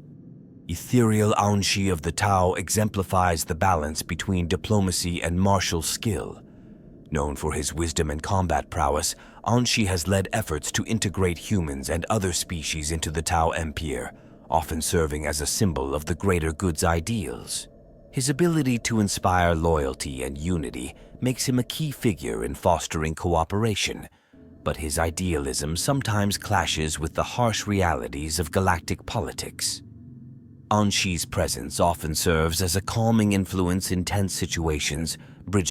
Ethereal Anshi of the Tau exemplifies the balance between diplomacy and martial skill. Known for his wisdom and combat prowess, Anshi has led efforts to integrate humans and other species into the Tau Empire, often serving as a symbol of the greater good's ideals. His ability to inspire loyalty and unity makes him a key figure in fostering cooperation, but his idealism sometimes clashes with the harsh realities of galactic politics. Anshi's presence often serves as a calming influence in tense situations.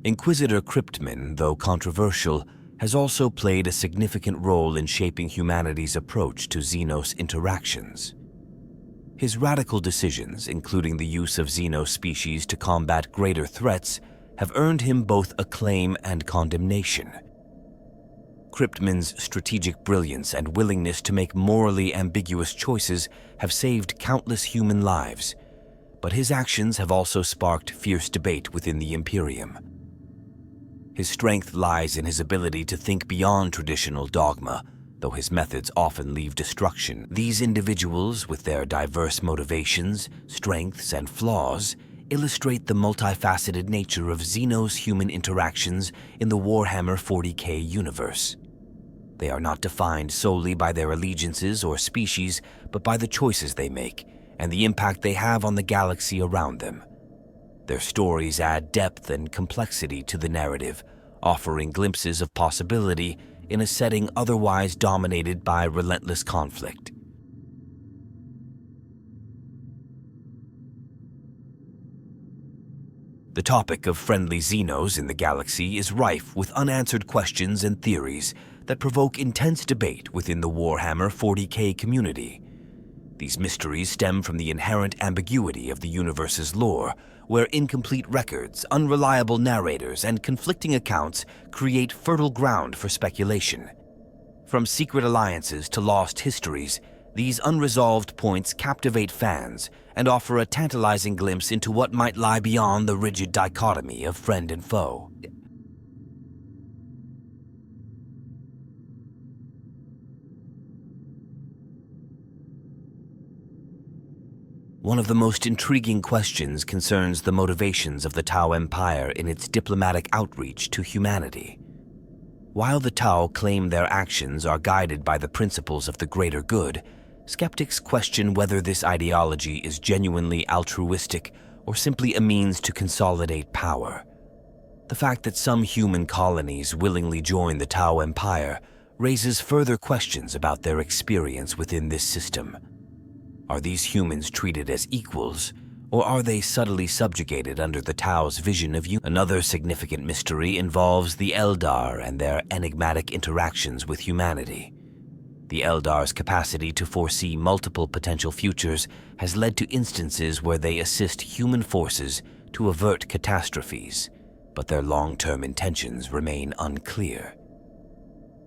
Inquisitor Cryptman, though controversial, has also played a significant role in shaping humanity's approach to Xenos interactions. His radical decisions, including the use of Xenos species to combat greater threats, have earned him both acclaim and condemnation. Cryptman's strategic brilliance and willingness to make morally ambiguous choices have saved countless human lives, but his actions have also sparked fierce debate within the Imperium. His strength lies in his ability to think beyond traditional dogma, though his methods often leave destruction. These individuals, with their diverse motivations, strengths, and flaws, illustrate the multifaceted nature of Xenos-human interactions in the Warhammer 40K universe. They are not defined solely by their allegiances or species, but by the choices they make and the impact they have on the galaxy around them. Their stories add depth and complexity to the narrative, offering glimpses of possibility in a setting otherwise dominated by relentless conflict. The topic of friendly Xenos in the galaxy is rife with unanswered questions and theories that provoke intense debate within the Warhammer 40K community. These mysteries stem from the inherent ambiguity of the universe's lore, where incomplete records, unreliable narrators, and conflicting accounts create fertile ground for speculation. From secret alliances to lost histories, these unresolved points captivate fans and offer a tantalizing glimpse into what might lie beyond the rigid dichotomy of friend and foe. One of the most intriguing questions concerns the motivations of the Tau Empire in its diplomatic outreach to humanity. While the Tau claim their actions are guided by the principles of the greater good, skeptics question whether this ideology is genuinely altruistic or simply a means to consolidate power. The fact that some human colonies willingly join the Tau Empire raises further questions about their experience within this system. Are these humans treated as equals, or are they subtly subjugated under the Tau's vision of you? Another significant mystery involves the Eldar and their enigmatic interactions with humanity. The Eldar's capacity to foresee multiple potential futures has led to instances where they assist human forces to avert catastrophes, but their long-term intentions remain unclear.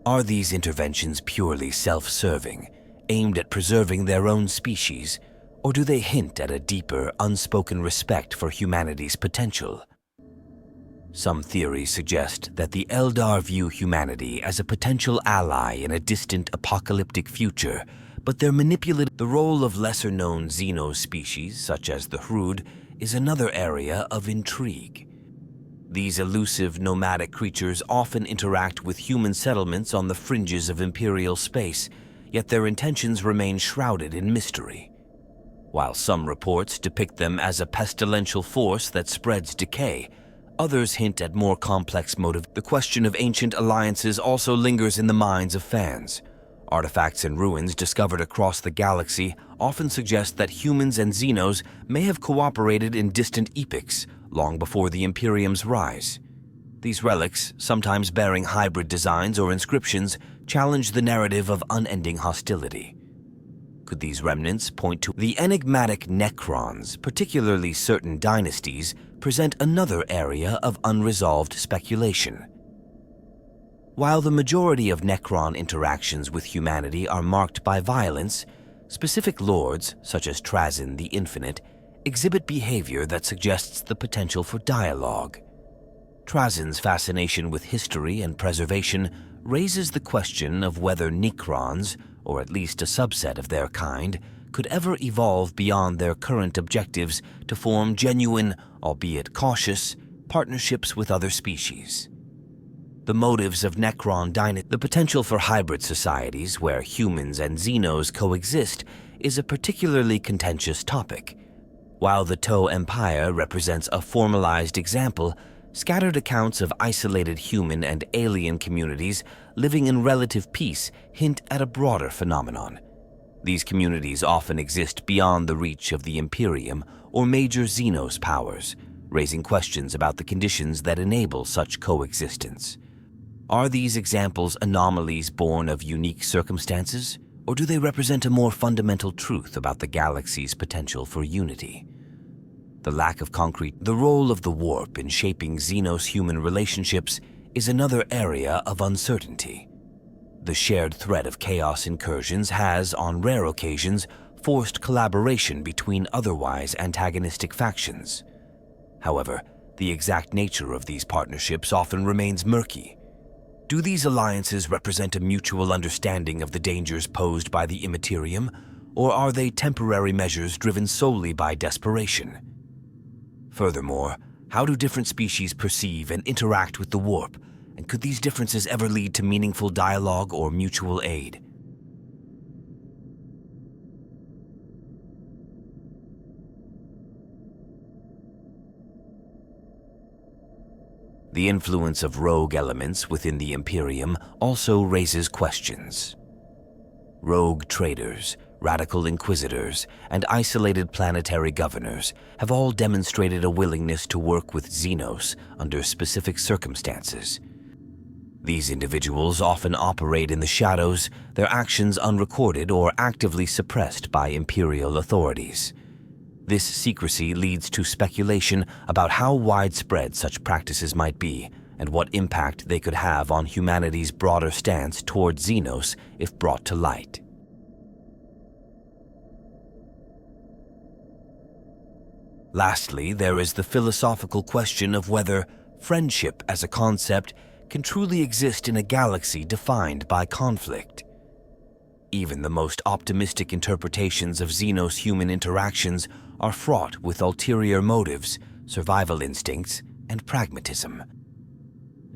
Are these interventions purely self-serving, aimed at preserving their own species, or do they hint at a deeper, unspoken respect for humanity's potential? Some theories suggest that the Eldar view humanity as a potential ally in a distant apocalyptic future, but their the role of lesser-known Xenos species, such as the Hrud, is another area of intrigue. These elusive nomadic creatures often interact with human settlements on the fringes of Imperial space, yet their intentions remain shrouded in mystery. While some reports depict them as a pestilential force that spreads decay, others hint at more complex motives. The question of ancient alliances also lingers in the minds of fans. Artifacts and ruins discovered across the galaxy often suggest that humans and Xenos may have cooperated in distant epochs, long before the Imperium's rise. These relics, sometimes bearing hybrid designs or inscriptions, challenge the narrative of unending hostility. Could these remnants point to the enigmatic Necrons, particularly certain dynasties, present another area of unresolved speculation? While the majority of Necron interactions with humanity are marked by violence, specific lords, such as Trazyn the Infinite, exhibit behavior that suggests the potential for dialogue. Trajan's fascination with history and preservation raises the question of whether Necrons, or at least a subset of their kind, could ever evolve beyond their current objectives to form genuine, albeit cautious, partnerships with other species. The motives of Necron dynasty, the potential for hybrid societies where humans and Xenos coexist, is a particularly contentious topic. While the Toe Empire represents a formalized example, scattered accounts of isolated human and alien communities living in relative peace hint at a broader phenomenon. These communities often exist beyond the reach of the Imperium or major Xenos powers, raising questions about the conditions that enable such coexistence. Are these examples anomalies born of unique circumstances, or do they represent a more fundamental truth about the galaxy's potential for unity? The lack of the role of the warp in shaping Xenos-human relationships is another area of uncertainty. The shared threat of chaos incursions has, on rare occasions, forced collaboration between otherwise antagonistic factions. However, the exact nature of these partnerships often remains murky. Do these alliances represent a mutual understanding of the dangers posed by the Immaterium, or are they temporary measures driven solely by desperation? Furthermore, how do different species perceive and interact with the warp, and could these differences ever lead to meaningful dialogue or mutual aid? The influence of rogue elements within the Imperium also raises questions. Rogue traders, radical inquisitors, and isolated planetary governors have all demonstrated a willingness to work with Xenos under specific circumstances. These individuals often operate in the shadows, their actions unrecorded or actively suppressed by Imperial authorities. This secrecy leads to speculation about how widespread such practices might be and what impact they could have on humanity's broader stance toward Xenos if brought to light. Lastly, there is the philosophical question of whether friendship as a concept can truly exist in a galaxy defined by conflict. Even the most optimistic interpretations of Xenos-human interactions are fraught with ulterior motives, survival instincts, and pragmatism.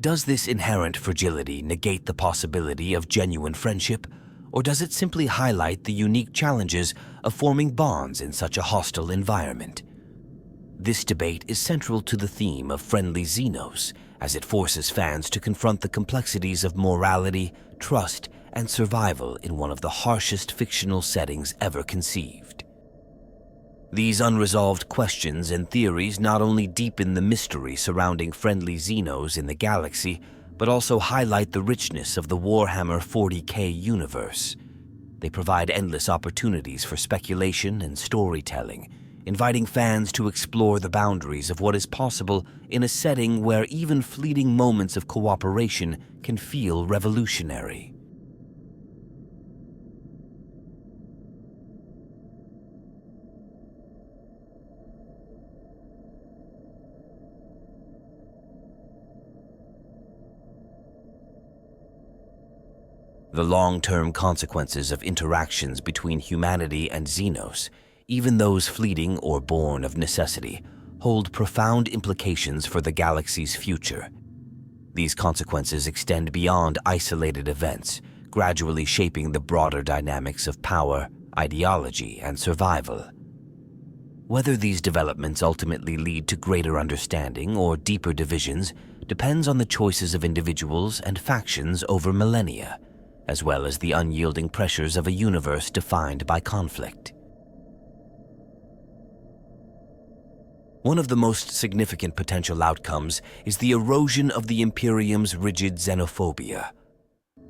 Does this inherent fragility negate the possibility of genuine friendship, or does it simply highlight the unique challenges of forming bonds in such a hostile environment? This debate is central to the theme of Friendly Xenos, as it forces fans to confront the complexities of morality, trust, and survival in one of the harshest fictional settings ever conceived. These unresolved questions and theories not only deepen the mystery surrounding Friendly Xenos in the galaxy, but also highlight the richness of the Warhammer 40K universe. They provide endless opportunities for speculation and storytelling, inviting fans to explore the boundaries of what is possible in a setting where even fleeting moments of cooperation can feel revolutionary. The long-term consequences of interactions between humanity and Xenos, even those fleeting or born of necessity, hold profound implications for the galaxy's future. These consequences extend beyond isolated events, gradually shaping the broader dynamics of power, ideology, and survival. Whether these developments ultimately lead to greater understanding or deeper divisions depends on the choices of individuals and factions over millennia, as well as the unyielding pressures of a universe defined by conflict. One of the most significant potential outcomes is the erosion of the Imperium's rigid xenophobia.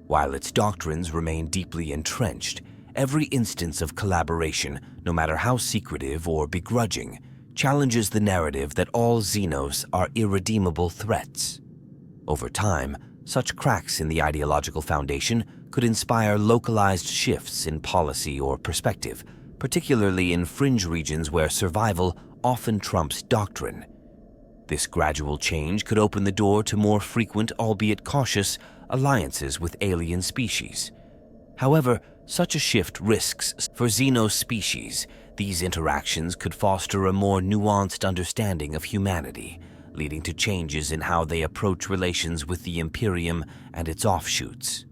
While its doctrines remain deeply entrenched, every instance of collaboration, no matter how secretive or begrudging, challenges the narrative that all Xenos are irredeemable threats. Over time, such cracks in the ideological foundation could inspire localized shifts in policy or perspective, particularly in fringe regions where survival often trumps doctrine. This gradual change could open the door to more frequent, albeit cautious, alliances with alien species. However, such a shift risks for Xenos species. These interactions could foster a more nuanced understanding of humanity, leading to changes in how they approach relations with the Imperium and its offshoots.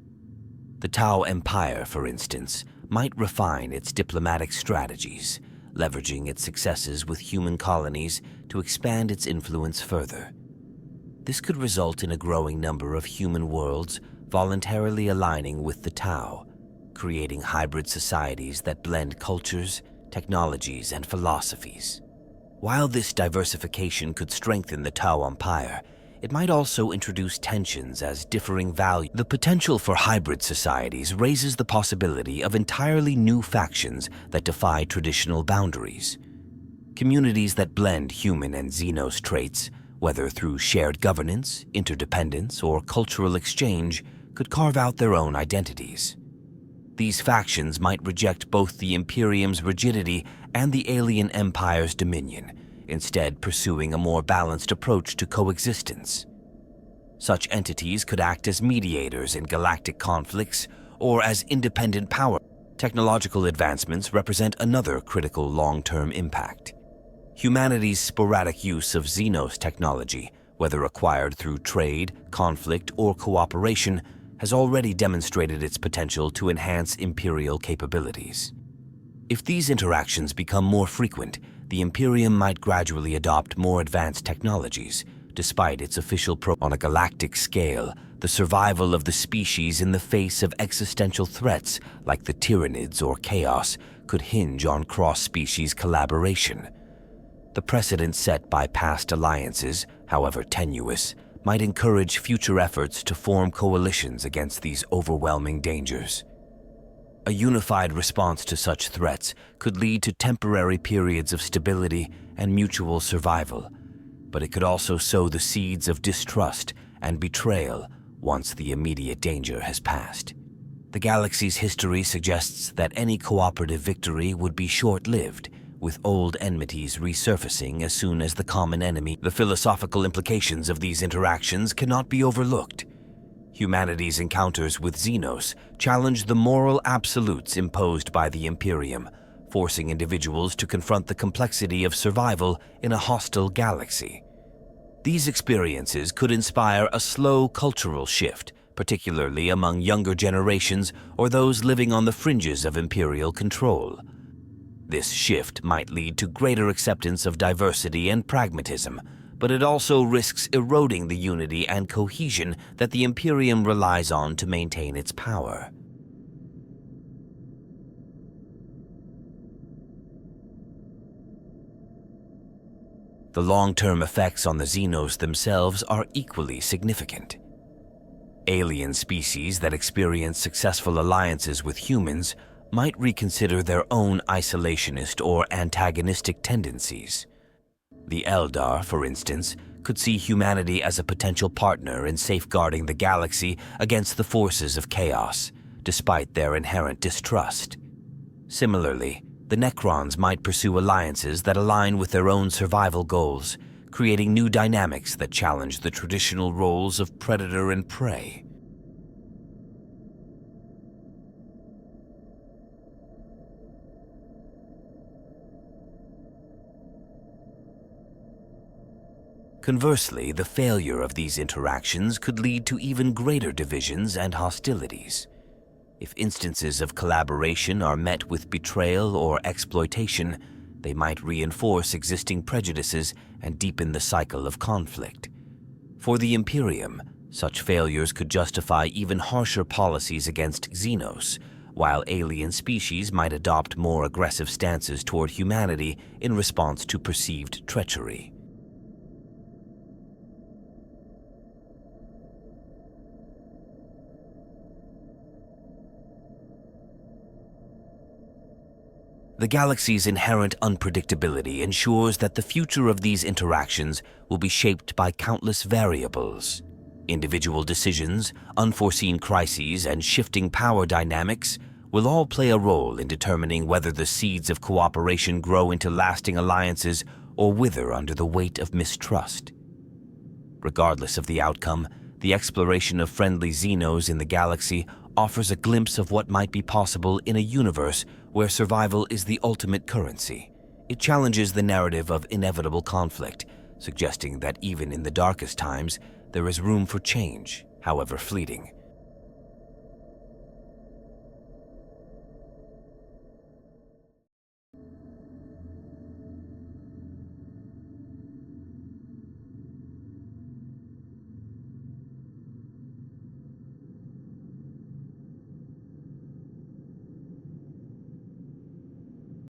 The Tau Empire, for instance, might refine its diplomatic strategies, leveraging its successes with human colonies to expand its influence further. This could result in a growing number of human worlds voluntarily aligning with the Tau, creating hybrid societies that blend cultures, technologies, and philosophies. While this diversification could strengthen the Tau Empire, it might also introduce tensions as differing values. The potential for hybrid societies raises the possibility of entirely new factions that defy traditional boundaries. Communities that blend human and Xenos traits, whether through shared governance, interdependence, or cultural exchange, could carve out their own identities. These factions might reject both the Imperium's rigidity and the alien empire's dominion, instead pursuing a more balanced approach to coexistence. Such entities could act as mediators in galactic conflicts or as independent power. Technological advancements represent another critical long-term impact. Humanity's sporadic use of Xenos technology, whether acquired through trade, conflict, or cooperation, has already demonstrated its potential to enhance Imperial capabilities. If these interactions become more frequent, the Imperium might gradually adopt more advanced technologies, despite its official on a galactic scale. The survival of the species in the face of existential threats like the Tyranids or Chaos could hinge on cross-species collaboration. The precedent set by past alliances, however tenuous, might encourage future efforts to form coalitions against these overwhelming dangers. A unified response to such threats could lead to temporary periods of stability and mutual survival, but it could also sow the seeds of distrust and betrayal once the immediate danger has passed. The galaxy's history suggests that any cooperative victory would be short-lived, with old enmities resurfacing as soon as the common enemy. The philosophical implications of these interactions cannot be overlooked. Humanity's encounters with Xenos challenge the moral absolutes imposed by the Imperium, forcing individuals to confront the complexity of survival in a hostile galaxy. These experiences could inspire a slow cultural shift, particularly among younger generations or those living on the fringes of Imperial control. This shift might lead to greater acceptance of diversity and pragmatism, but it also risks eroding the unity and cohesion that the Imperium relies on to maintain its power. The long-term effects on the Xenos themselves are equally significant. Alien species that experience successful alliances with humans might reconsider their own isolationist or antagonistic tendencies. The Eldar, for instance, could see humanity as a potential partner in safeguarding the galaxy against the forces of chaos, despite their inherent distrust. Similarly, the Necrons might pursue alliances that align with their own survival goals, creating new dynamics that challenge the traditional roles of predator and prey. Conversely, the failure of these interactions could lead to even greater divisions and hostilities. If instances of collaboration are met with betrayal or exploitation, they might reinforce existing prejudices and deepen the cycle of conflict. For the Imperium, such failures could justify even harsher policies against Xenos, while alien species might adopt more aggressive stances toward humanity in response to perceived treachery. The galaxy's inherent unpredictability ensures that the future of these interactions will be shaped by countless variables. Individual decisions, unforeseen crises, and shifting power dynamics will all play a role in determining whether the seeds of cooperation grow into lasting alliances or wither under the weight of mistrust. Regardless of the outcome, the exploration of friendly Xenos in the galaxy offers a glimpse of what might be possible in a universe where survival is the ultimate currency. It challenges the narrative of inevitable conflict, suggesting that even in the darkest times, there is room for change, however fleeting.